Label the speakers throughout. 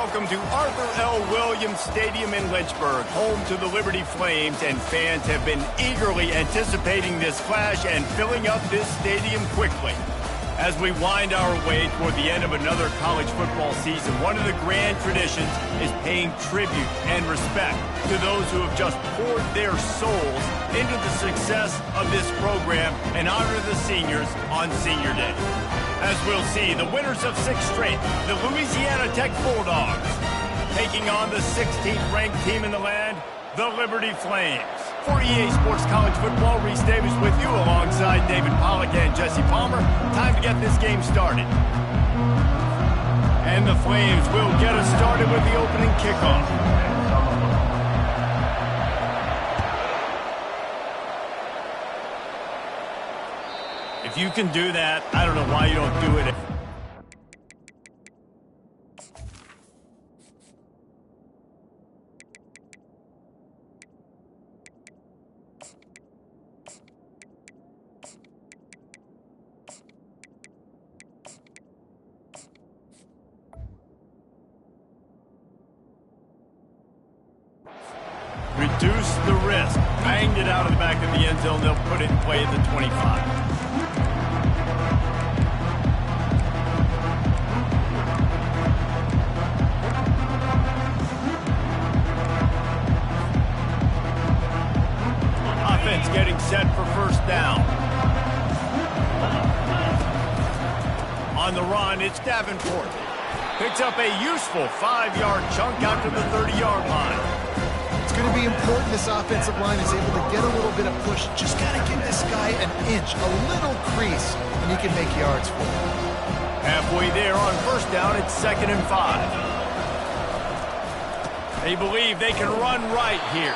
Speaker 1: welcome to Arthur L. Williams Stadium in Lynchburg, home to the Liberty Flames, and fans have been eagerly anticipating this clash and filling up this stadium quickly. As we wind our way toward the end of another college football season, one of the grand traditions is paying tribute and respect to those who have just poured their souls into the success of this program and honor the seniors on Senior Day. As we'll see, the winners of 6 straight, the Louisiana Tech Bulldogs, taking on the 16th ranked team in the land, the Liberty Flames. For EA Sports College Football, Reese Davis with you alongside David Pollack and Jesse Palmer. Time to get this game started. And the Flames will get us started with the opening kickoff. If you can do that, I don't know why you don't do it. Reduce the risk. Banged it out of the back of the end zone. They'll put it in play at the 25. Offense getting set for first down. On the run, it's Davenport. Picks up a useful 5-yard chunk out to the 30-yard line.
Speaker 2: It's going to be important this offensive line is able to get a little bit of push. Just got to give this guy an inch, a little crease, and he can make yards for him.
Speaker 1: Halfway there on first down, it's 2nd and 5. They believe they can run right here.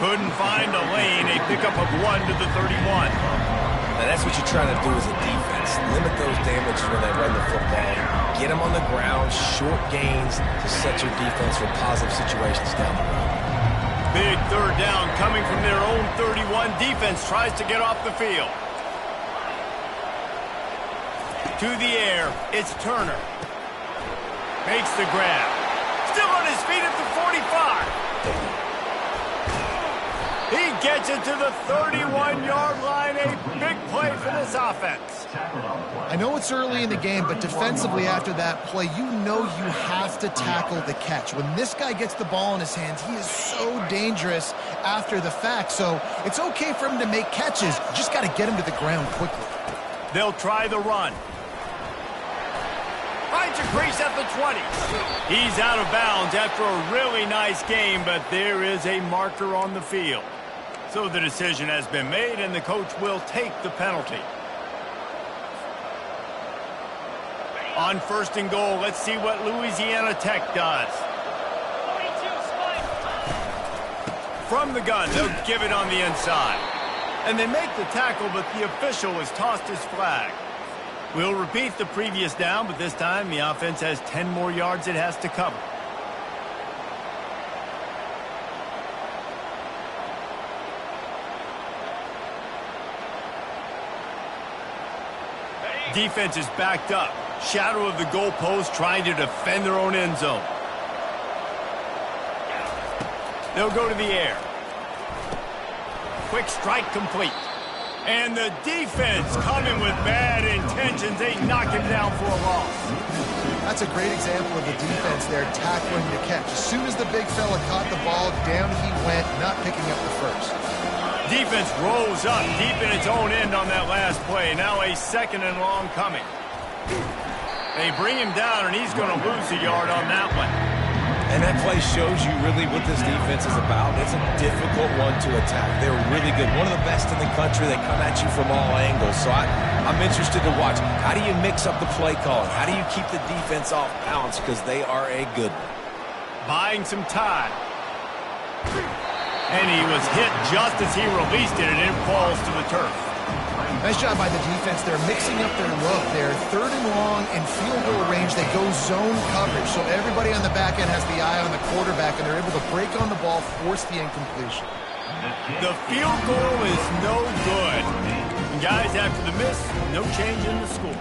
Speaker 1: Couldn't find a lane. A pickup of 1 to the 31.
Speaker 3: Now that's what you're trying to do as a defense. Limit those damages when they run the football. Get them on the ground, short gains to set your defense for positive situations down the road.
Speaker 1: Big third down coming from their own 31. Defense tries to get off the field. To the air, it's Turner. Makes the grab. Still on his feet at the 45. He gets it to the 31-yard line. A big play for this offense.
Speaker 2: I know it's early in the game, but defensively after that play, you know you have to tackle the catch. When this guy gets the ball in his hands, he is so dangerous after the fact. So it's okay for him to make catches. You just got to get him to the ground quickly.
Speaker 1: They'll try the run. Finds a crease at the 20. He's out of bounds after a really nice game, but there is a marker on the field. So the decision has been made, and the coach will take the penalty. On 1st and goal, let's see what Louisiana Tech does. From the gun, they'll give it on the inside. And they make the tackle, but the official has tossed his flag. We'll repeat the previous down, but this time the offense has 10 more yards it has to cover. Defense is backed up. Shadow of the goalpost trying to defend their own end zone. They'll go to the air. Quick strike complete. And the defense coming with bad intentions. They knock him down for a loss.
Speaker 2: That's a great example of the defense there tackling the catch. As soon as the big fella caught the ball, down he went, not picking up the first.
Speaker 1: Defense rolls up deep in its own end on that last play. Now a 2nd and long coming. They bring him down, and he's going to lose a yard on that one.
Speaker 3: And that play shows you really what this defense is about. It's a difficult one to attack. They're really good. One of the best in the country. They come at you from all angles. So I'm interested to watch. How do you mix up the play calling? How do you keep the defense off balance? Because they are a good one.
Speaker 1: Buying some time. And he was hit just as he released it, and it falls to the turf.
Speaker 2: Nice job by the defense. They're mixing up their look. They're 3rd and long in field goal range. They go zone coverage. So everybody on the back end has the eye on the quarterback, and they're able to break on the ball, force the incompletion.
Speaker 1: The field goal is no good. And guys, after the miss, no change in the score.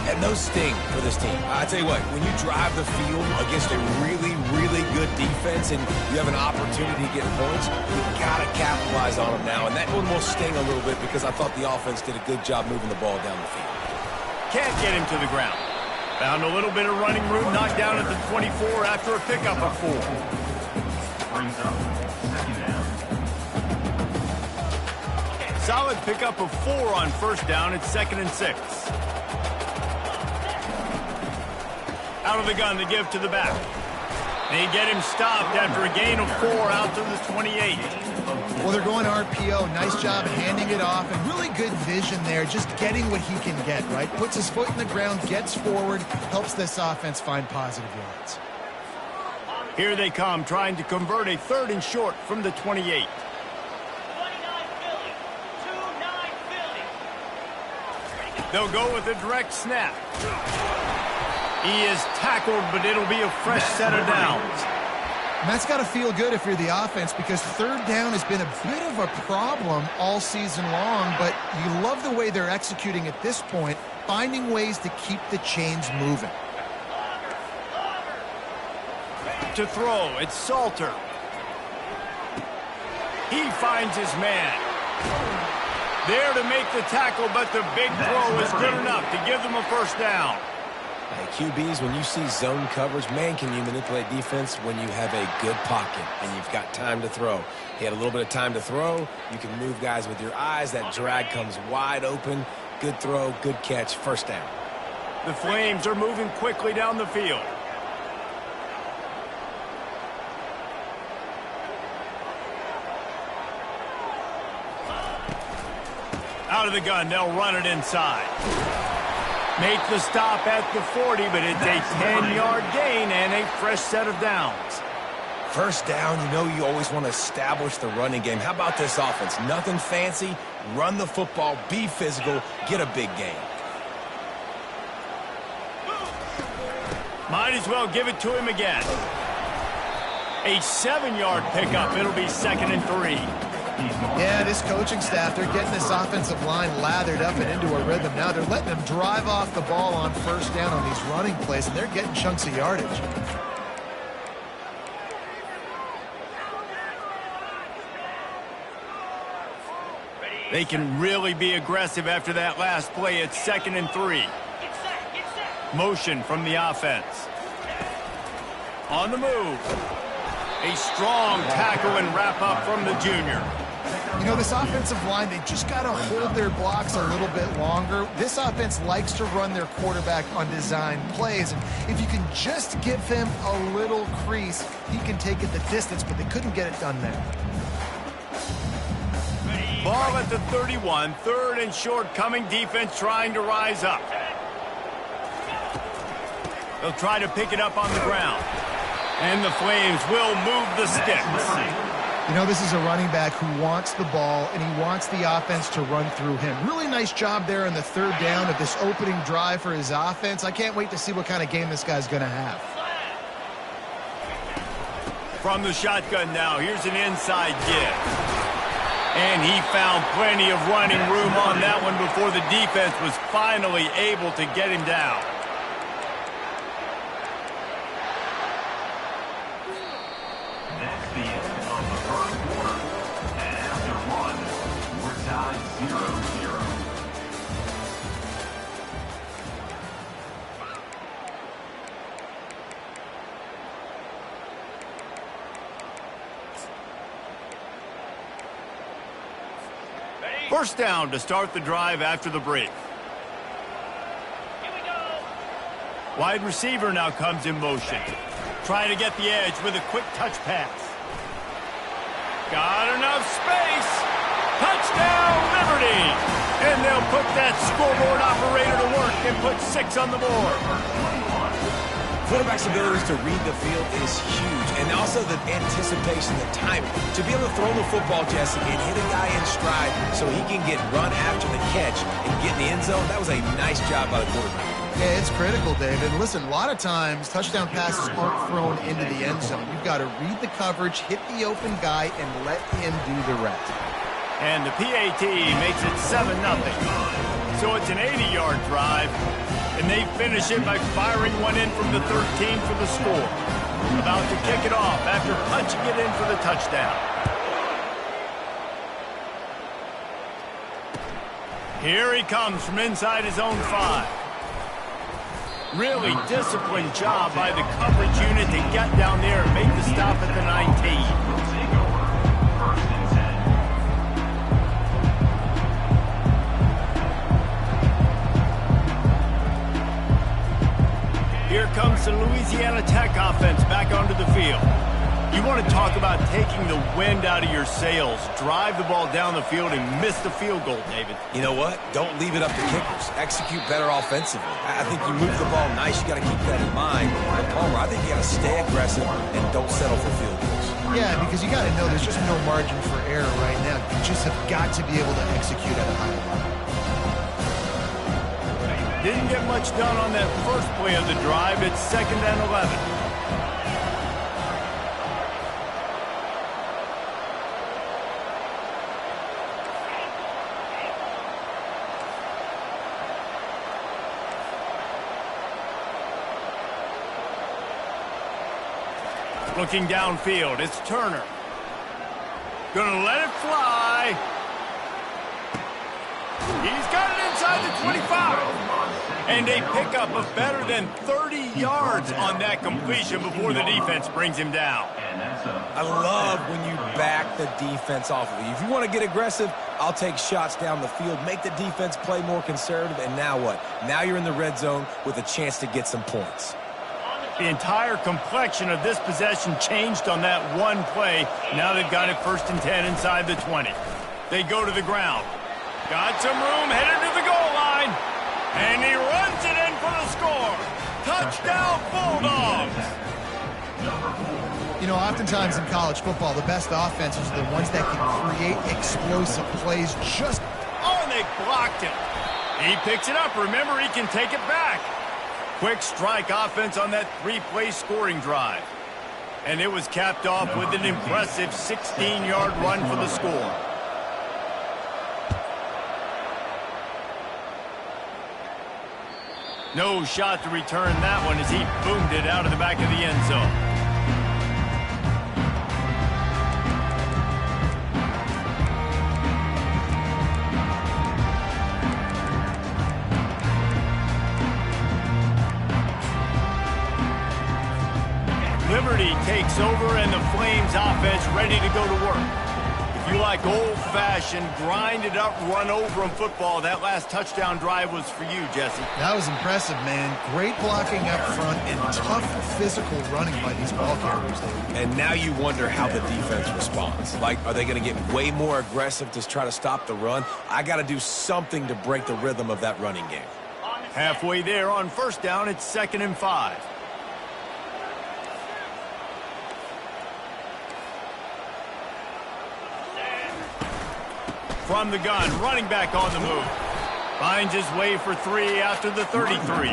Speaker 3: And those sting for this team. I tell you what, when you drive the field against a really, really good defense and you have an opportunity to get points, you got to capitalize on them now. And that one will sting a little bit because I thought the offense did a good job moving the ball down the field.
Speaker 1: Can't get him to the ground. Found a little bit of running room, knocked down at the 24 after a pickup of 4.
Speaker 4: Brings up second down.
Speaker 1: Solid pickup of 4 on first down. It's 2nd and 6. Out of the gun to give to the back. They get him stopped after a gain of 4 out to the 28.
Speaker 2: Well, they're going RPO. Nice job handing it off, and really good vision there, just getting what he can get, right? Puts his foot in the ground, gets forward, helps this offense find positive yards.
Speaker 1: Here they come, trying to convert a 3rd and short from the 28. They'll go with a direct snap. He is tackled, but it'll be a fresh set of downs.
Speaker 2: And that's got to feel good if you're the offense, because 3rd down has been a bit of a problem all season long, but you love the way they're executing at this point, finding ways to keep the chains moving.
Speaker 1: To throw, it's Salter. He finds his man. There to make the tackle, but the big throw is good enough to give them a first down.
Speaker 3: Hey, QBs, when you see zone coverage, man, can you manipulate defense when you have a good pocket and you've got time to throw. He had a little bit of time to throw. You can move guys with your eyes. That drag comes wide open. Good throw, good catch, first down.
Speaker 1: The Flames are moving quickly down the field. Out of the gun, they'll run it inside. Make the stop at the 40, but it's a 10-yard gain and a fresh set of downs.
Speaker 3: First down, you know you always want to establish the running game. How about this offense? Nothing fancy. Run the football, be physical, get a big gain.
Speaker 1: Might as well give it to him again. A 7-yard pickup. It'll be 2nd and 3.
Speaker 2: Yeah, this coaching staff, they're getting this offensive line lathered up and into a rhythm. Now they're letting them drive off the ball on first down on these running plays, and they're getting chunks of yardage.
Speaker 1: They can really be aggressive after that last play. It's 2nd and 3. Motion from the offense. On the move. A strong tackle and wrap up from the junior.
Speaker 2: You know, this offensive line, they just got to hold their blocks a little bit longer. This offense likes to run their quarterback on design plays. And if you can just give him a little crease, he can take it the distance, but they couldn't get it done there.
Speaker 1: Ball at the 31, 3rd and short, coming defense trying to rise up. They'll try to pick it up on the ground. And the Flames will move the sticks.
Speaker 2: You know, this is a running back who wants the ball, and he wants the offense to run through him. Really nice job there in the 3rd down of this opening drive for his offense. I can't wait to see what kind of game this guy's going to have.
Speaker 1: From the shotgun now, here's an inside give. And he found plenty of running room on that one before the defense was finally able to get him down.
Speaker 4: That's the end of the first quarter. And after one, we're tied 0-0.
Speaker 1: First down to start the drive after the break. Wide receiver now comes in motion. Trying to get the edge with a quick touch pass. Got enough space. Touchdown, Liberty. And they'll put that scoreboard operator to work and put 6 on the board.
Speaker 3: Quarterback's abilities to read the field is huge, and also the anticipation, the timing. To be able to throw the football, Jesse, and hit a guy in stride so he can get run after the catch and get in the end zone, that was a nice job by the quarterback.
Speaker 2: Yeah, it's critical, David. Listen, a lot of times touchdown passes aren't thrown into the end zone. You've got to read the coverage, hit the open guy, and let him do the rest.
Speaker 1: And the PAT makes it 7-0. So it's an 80-yard drive. And they finish it by firing one in from the 13 for the score. About to kick it off after punching it in for the touchdown. Here he comes from inside his own 5. Really disciplined job by the coverage unit to get down there and make the stop at the 19. Here comes the Louisiana Tech offense back onto the field. You want to talk about taking the wind out of your sails. Drive the ball down the field and miss the field goal, David.
Speaker 3: You know what? Don't leave it up to kickers. Execute better offensively. I think you move the ball nice. You got to keep that in mind. But Palmer, I think you got to stay aggressive and don't settle for field goals.
Speaker 2: Yeah, because you got to know there's just no margin for error right now. You just have got to be able to execute at a high level.
Speaker 1: Didn't get much done on that first play of the drive. It's 2nd and 11. Looking downfield, it's Turner. Gonna let it fly. He's got it inside the 25. And a pickup of better than 30 yards on that completion before the defense brings him down.
Speaker 3: I love when you back the defense off of you. If you want to get aggressive, I'll take shots down the field, make the defense play more conservative, and now what? Now you're in the red zone with a chance to get some points.
Speaker 1: The entire complexion of this possession changed on that one play. Now they've got it 1st and 10 inside the 20. They go to the ground. Got some room, headed to the goal line. And he runs it in for the score. Touchdown, Bulldogs.
Speaker 2: You know, oftentimes in college football, the best offenses are the ones that can create explosive plays just...
Speaker 1: Oh, and they blocked him. He picks it up. Remember, he can take it back. Quick strike offense on that 3-play scoring drive. And it was capped off with an impressive 16-yard run for the score. No shot to return that one as he boomed it out of the back of the end zone. Liberty takes over and the Flames offense ready to go to work. If you like old-fashioned, grind-it-up, run-over-'em football, that last touchdown drive was for you, Jesse.
Speaker 2: That was impressive, man. Great blocking up front and tough physical running by these ball carriers.
Speaker 3: And now you wonder how the defense responds. Like, are they going to get way more aggressive to try to stop the run? I got to do something to break the rhythm of that running game.
Speaker 1: Halfway there on 1st down, it's 2nd and 5. From the gun, running back on the move. Finds his way for 3 after the 33.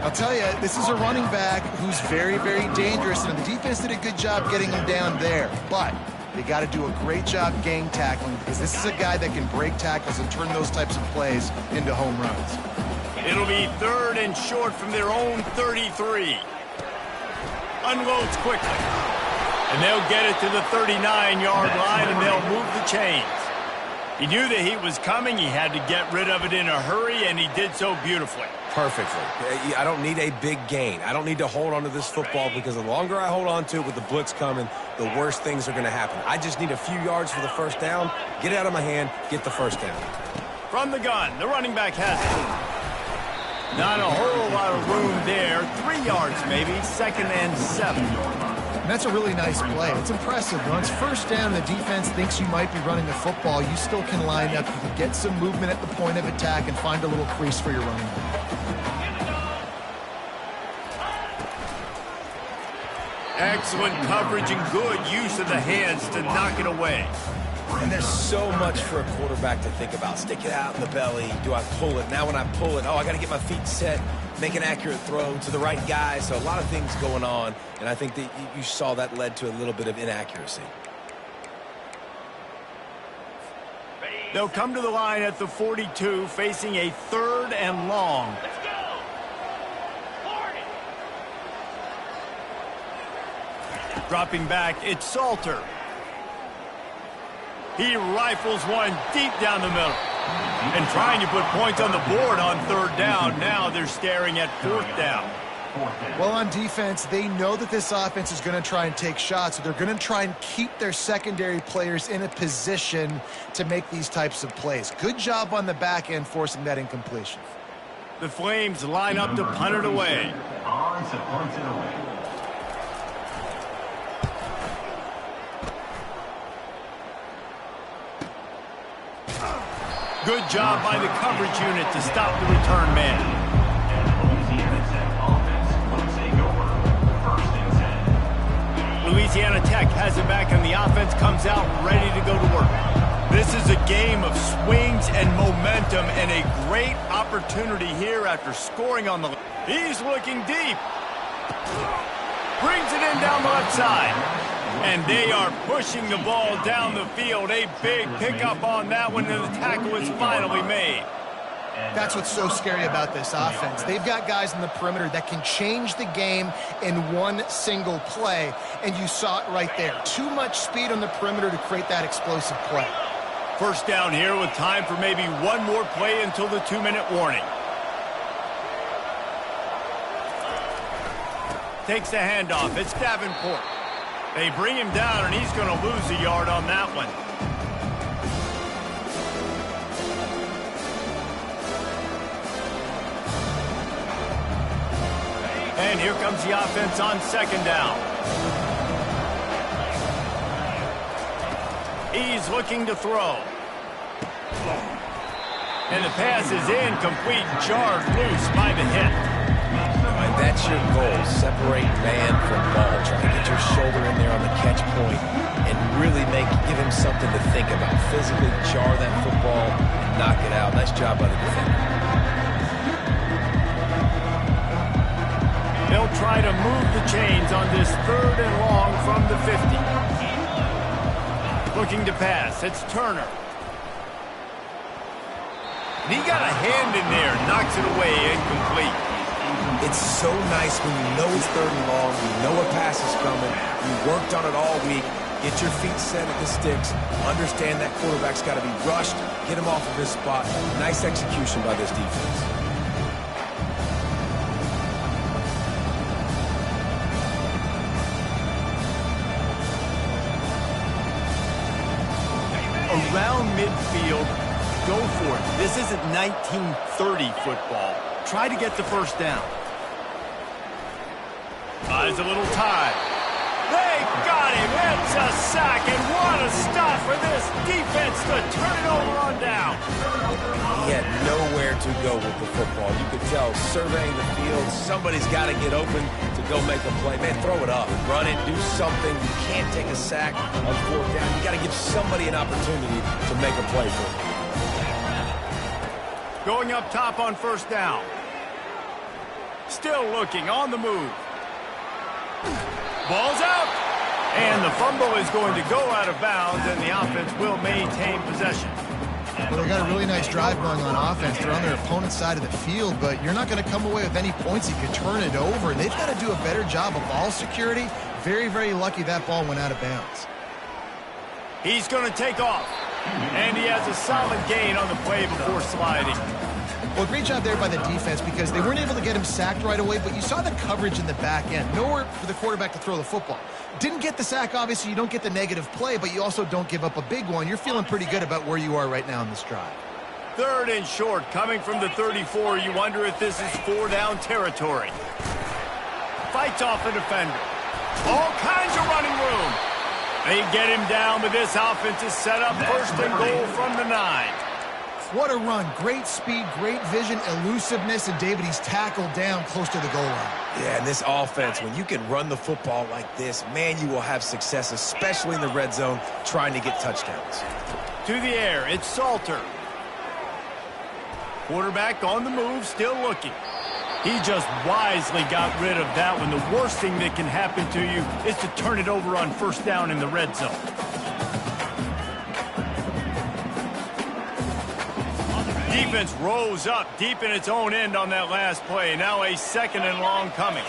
Speaker 2: I'll tell you, this is a running back who's very, very dangerous, and the defense did a good job getting him down there. But they got to do a great job gang tackling because this is a guy that can break tackles and turn those types of plays into home runs.
Speaker 1: It'll be 3rd and short from their own 33. Unloads quickly. And they'll get it to the 39-yard line, and they'll move the chains. He knew the heat was coming. He had to get rid of it in a hurry, and he did so beautifully.
Speaker 3: Perfectly. I don't need a big gain. I don't need to hold on to this football because the longer I hold on to it with the blitz coming, the worse things are going to happen. I just need a few yards for the 1st down, get it out of my hand, get the 1st down.
Speaker 1: From the gun, the running back has it. Not a whole lot of room there. 3 yards maybe, 2nd and 7.
Speaker 2: And that's a really nice play. It's impressive. When it's 1st down, the defense thinks you might be running the football. You still can line up. You can get some movement at the point of attack and find a little crease for your running back.
Speaker 1: Excellent coverage and good use of the hands to knock it away.
Speaker 3: And there's so much for a quarterback to think about. Stick it out in the belly. Do I pull it? Now when I pull it, oh, I got to get my feet set, make an accurate throw to the right guy. So a lot of things going on, and I think that you saw that led to a little bit of inaccuracy.
Speaker 1: They'll come to the line at the 42, facing a 3rd and long. Dropping back, it's Salter. He rifles one deep down the middle. And trying to put points on the board on third down. Now they're staring at fourth down.
Speaker 2: Well, on defense, they know that this offense is going to try and take shots, so they're going to try and keep their secondary players in a position to make these types of plays. Good job on the back end forcing that incompletion.
Speaker 1: The Flames line up to punt it away.
Speaker 4: On to punt it away.
Speaker 1: Good job by the coverage unit to stop the return man.
Speaker 4: And Louisiana Tech offense will take over. 1st and 10.
Speaker 1: Louisiana Tech has it back and the offense comes out ready to go to work. This is a game of swings and momentum and a great opportunity here after scoring on the... He's looking deep. Brings it in down the left side. And they are pushing the ball down the field. A big pickup on that one, and the tackle is finally made.
Speaker 2: That's what's so scary about this offense. They've got guys in the perimeter that can change the game in one single play, and you saw it right there. Too much speed on the perimeter to create that explosive play.
Speaker 1: First down here with time for maybe one more play until the 2-minute warning. Takes the handoff. It's Davenport. They bring him down, and he's going to lose a yard on that one. And here comes the offense on second down. He's looking to throw. And the pass is incomplete, jarred loose by the hit.
Speaker 3: That's your goal. Separate man from ball. Try to get your shoulder in there on the catch point and really give him something to think about. Physically jar that football and knock it out. Nice job by the defender.
Speaker 1: They'll try to move the chains on this 3rd and long from the 50. Looking to pass. It's Turner. And he got a hand in there. Knocks it away. Incomplete.
Speaker 3: It's so nice when you know it's 3rd and long, you know a pass is coming, you worked on it all week, get your feet set at the sticks, understand that quarterback's got to be rushed, get him off of his spot. Nice execution by this defense.
Speaker 1: Around midfield, go for it. This isn't 1930 football. Try to get the first down. Buys a little time. They got him. It's a sack, and what a stop for this defense to turn it over on down.
Speaker 3: He had nowhere to go with the football. You could tell, surveying the field, somebody's got to get open to go make a play. Man, throw it up, run it, do something. You can't take a sack on 4th down. You got to give somebody an opportunity to make a play for you.
Speaker 1: Going up top on 1st down. Still looking on the move. Ball's out. And the fumble is going to go out of bounds, and the offense will maintain possession.
Speaker 2: Well, they got a really nice drive going on offense. They're on their opponent's side of the field, but you're not going to come away with any points. You can turn it over. They've got to do a better job of ball security. Very, very lucky that ball went out of bounds.
Speaker 1: He's going to take off. And he has a solid gain on the play before sliding.
Speaker 2: Well, great job there by the defense because they weren't able to get him sacked right away, but you saw the coverage in the back end. Nowhere for the quarterback to throw the football. Didn't get the sack, obviously. You don't get the negative play, but you also don't give up a big one. You're feeling pretty good about where you are right now in this drive.
Speaker 1: 3rd and short, coming from the 34. You wonder if this is 4-down territory. Fights off a defender. All kinds of running room. They get him down, but this offense is set up 1st and goal from the 9.
Speaker 2: What a run. Great speed, great vision, elusiveness, and David, he's tackled down close to the goal line.
Speaker 3: Yeah, and this offense, when you can run the football like this, man, you will have success, especially in the red zone, trying to get touchdowns.
Speaker 1: To the air, it's Salter. Quarterback on the move, still looking. He just wisely got rid of that one. The worst thing that can happen to you is to turn it over on 1st down in the red zone. Defense rose up deep in its own end on that last play. Now a 2nd and long coming.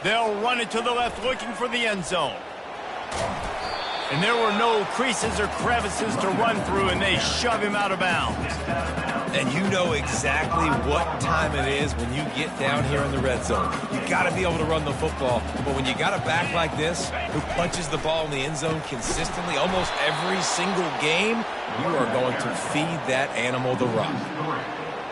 Speaker 1: They'll run it to the left, looking for the end zone. And there were no creases or crevices to run through, and they shove him out of bounds.
Speaker 3: And you know exactly what time it is when you get down here in the red zone. You got to be able to run the football. But when you got a back like this who punches the ball in the end zone consistently almost every single game, you are going to feed that animal the rock.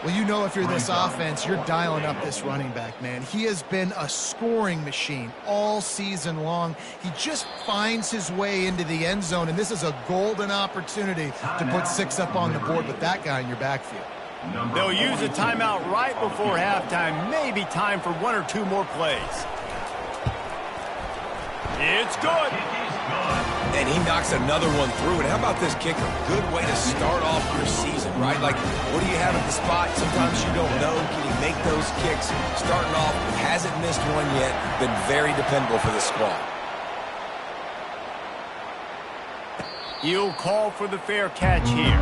Speaker 2: Well, you know if you're this offense, you're dialing up this running back, man. He has been a scoring machine all season long. He just finds his way into the end zone, and this is a golden opportunity to put 6 up on the board with that guy in your backfield.
Speaker 1: They'll use a timeout right before halftime. Maybe time for 1 or 2 more plays. It's good.
Speaker 3: And he knocks another one through. And how about this kicker? Good way to start off your season, right? Like, what do you have at the spot? Sometimes you don't know. Can he make those kicks? Starting off, hasn't missed one yet. Been very dependable for the squad.
Speaker 1: He'll call for the fair catch here.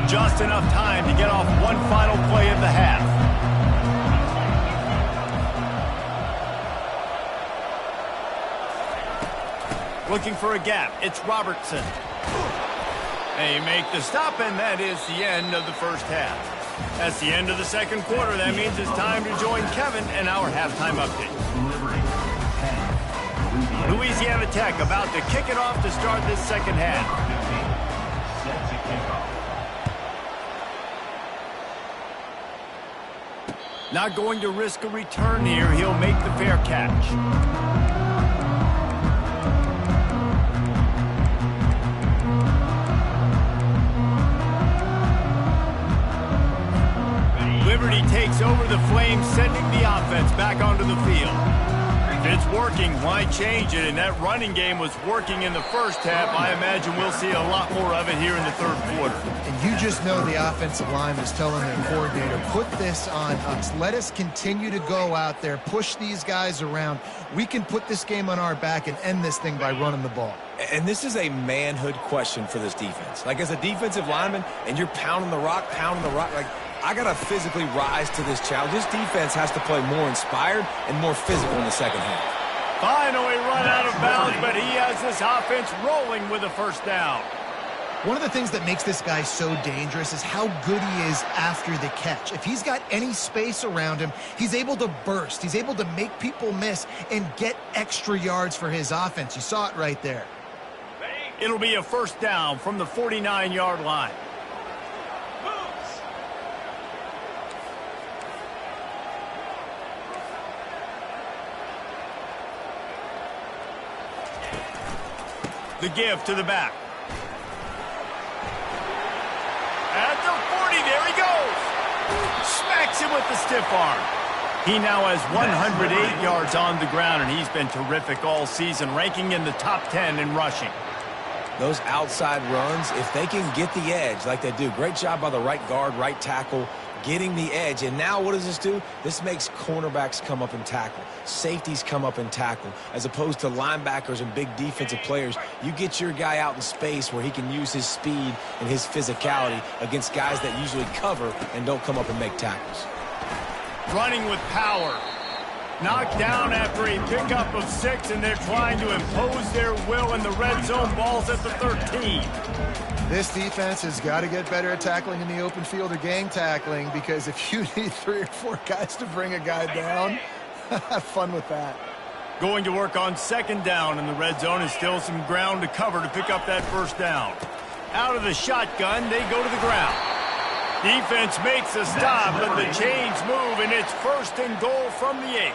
Speaker 1: Just enough time to get off one final play of the half. Looking for a gap. It's Robertson. They make the stop, and that is the end of the first half. That's the end of the second quarter. That means it's time to join Kevin and our halftime update. Louisiana Tech about to kick it off to start this second half.
Speaker 4: Set to kick off.
Speaker 1: Not going to risk a return here. He'll make the fair catch. Liberty takes over the Flames, sending the offense back onto the field. If it's working, why change it? And that running game was working in the first half. I imagine we'll see a lot more of it here in the third quarter.
Speaker 2: And you just know the offensive line is telling their coordinator, put this on us. Let us continue to go out there, push these guys around. We can put this game on our back and end this thing by running the ball.
Speaker 3: And this is a manhood question for this defense. Like, as a defensive lineman, and you're pounding the rock, like, I got to physically rise to this challenge. This defense has to play more inspired and more physical in the second half.
Speaker 1: Finally run out of bounds, but he has this offense rolling with a first down.
Speaker 2: One of the things that makes this guy so dangerous is how good he is after the catch. If he's got any space around him, he's able to burst. He's able to make people miss and get extra yards for his offense. You saw it right there.
Speaker 1: It'll be a first down from the 49-yard line. The give to the back. At the 40, there he goes. Smacks him with the stiff arm. He now has 108 yards on the ground, and he's been terrific all season, ranking in the top 10 in rushing.
Speaker 3: Those outside runs, if they can get the edge like they do, great job by the right guard, right tackle, getting the edge. And now what does this do? This makes cornerbacks come up and tackle. Safeties come up and tackle. As opposed to linebackers and big defensive players, you get your guy out in space where he can use his speed and his physicality against guys that usually cover and don't come up and make tackles.
Speaker 1: Running with power. Knocked down after a pickup of 6, and they're trying to impose their will in the red zone. Ball's at the 13.
Speaker 2: This defense has got to get better at tackling in the open field or gang tackling, because if you need 3 or 4 guys to bring a guy down, have fun with that.
Speaker 1: Going to work on second down in the red zone, and still some ground to cover to pick up that first down. Out of the shotgun, they go to the ground. Defense makes a stop, but the chains move, and it's first and goal from the 8.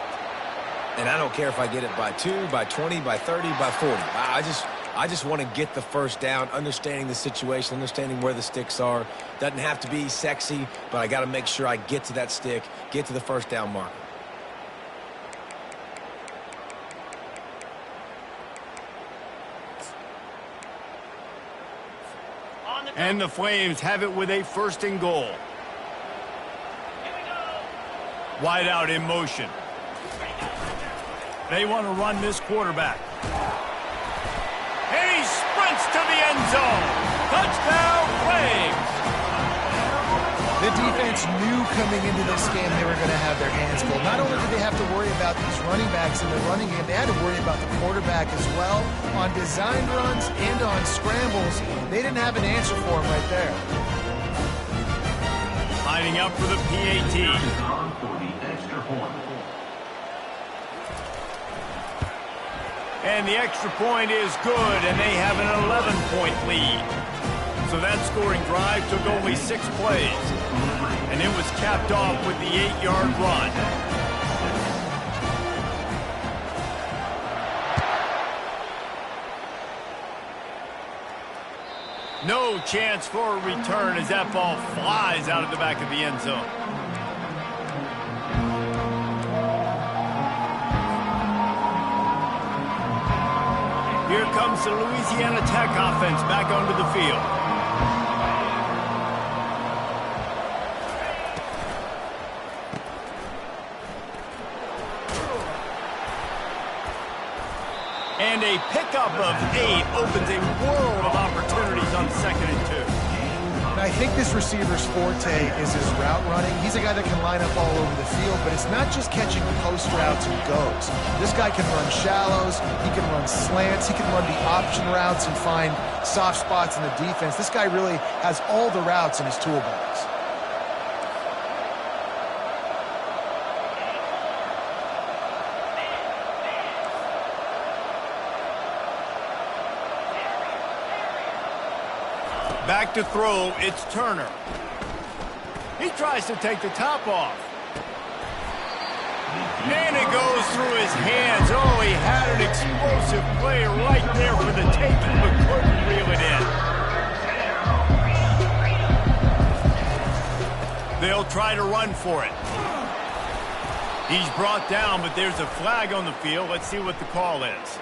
Speaker 3: And I don't care if I get it by 2, by 20, by 30, by 40. I just want to get the first down, understanding the situation, understanding where the sticks are. Doesn't have to be sexy, but I got to make sure I get to that stick, get to the first down marker.
Speaker 1: And the Flames have it with a first and goal. Wide out in motion. They want to run this quarterback. And he sprints Launch to the end zone. Touchdown, Flames.
Speaker 2: The defense knew coming into this game they were going to have their hands full. Not only did they have to worry about these running backs in the running game, they had to worry about the quarterback as well. On designed runs and on scrambles, they didn't have an answer for him right there.
Speaker 1: Lining up for the PAT.
Speaker 4: On for the extra point.
Speaker 1: And the extra point is good, and they have an 11-point lead. So that scoring drive took only 6 plays, and it was capped off with the 8-yard run. No chance for a return as that ball flies out of the back of the end zone. Here comes the Louisiana Tech offense back onto the field. And a pickup of 8 opens a world of opportunities on 2nd and 2.
Speaker 2: I think this receiver's forte is his route running. He's a guy that can line up all over the field, but it's not just catching post routes and goes. This guy can run shallows, he can run slants, he can run the option routes and find soft spots in the defense. This guy really has all the routes in his toolbox.
Speaker 1: Back to throw, it's Turner. He tries to take the top off. And it goes through his hands. Oh, he had an explosive play right there for the taking, but couldn't reel it in. They'll try to run for it. He's brought down, but there's a flag on the field. Let's see what the call is.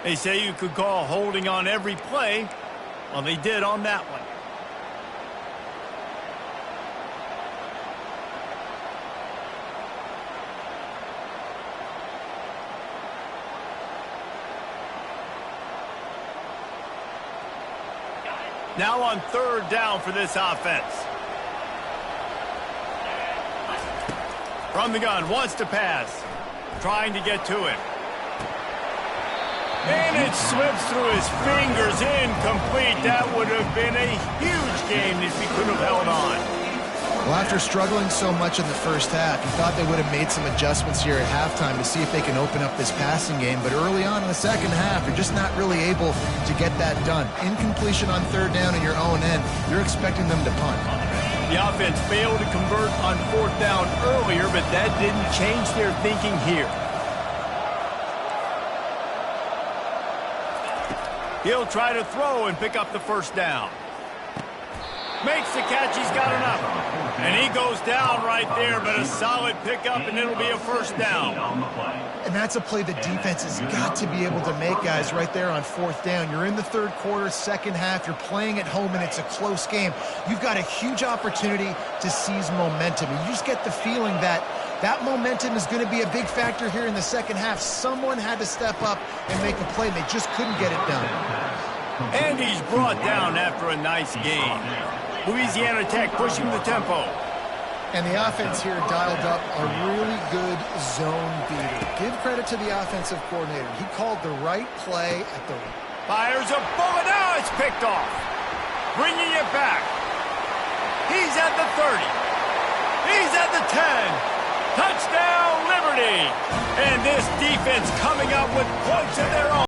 Speaker 1: They say you could call holding on every play. Well, they did on that one. Now on 3rd down for this offense. From the gun, wants to pass. Trying to get to it. And it slips through his fingers, incomplete. That would have been a huge game if he could have held on.
Speaker 2: Well, after struggling so much in the first half, you thought they would have made some adjustments here at halftime to see if they can open up this passing game. But early on in the second half, you're just not really able to get that done. Incompletion on 3rd down in your own end, you're expecting them to punt.
Speaker 1: The offense failed to convert on 4th down earlier, but that didn't change their thinking here. He'll try to throw and pick up the 1st down. Makes the catch, he's got enough. And he goes down right there, but a solid pickup, and it'll be a 1st down.
Speaker 2: And that's a play the defense has got to be able to make, guys, right there on 4th down. You're in the 3rd quarter, second half. You're playing at home, and it's a close game. You've got a huge opportunity to seize momentum. And you just get the feeling that that momentum is going to be a big factor here in the second half. Someone had to step up and make a play, and they just couldn't get it done.
Speaker 1: And he's brought down after a nice game. Louisiana Tech pushing the tempo.
Speaker 2: And the offense here dialed up a really good zone beater. Give credit to the offensive coordinator. He called the right play at the...
Speaker 1: Fires a bullet. Now it's picked off. Bringing it back. He's at the 30. He's at the 10. Touchdown, Liberty. And this defense coming up with points of their own.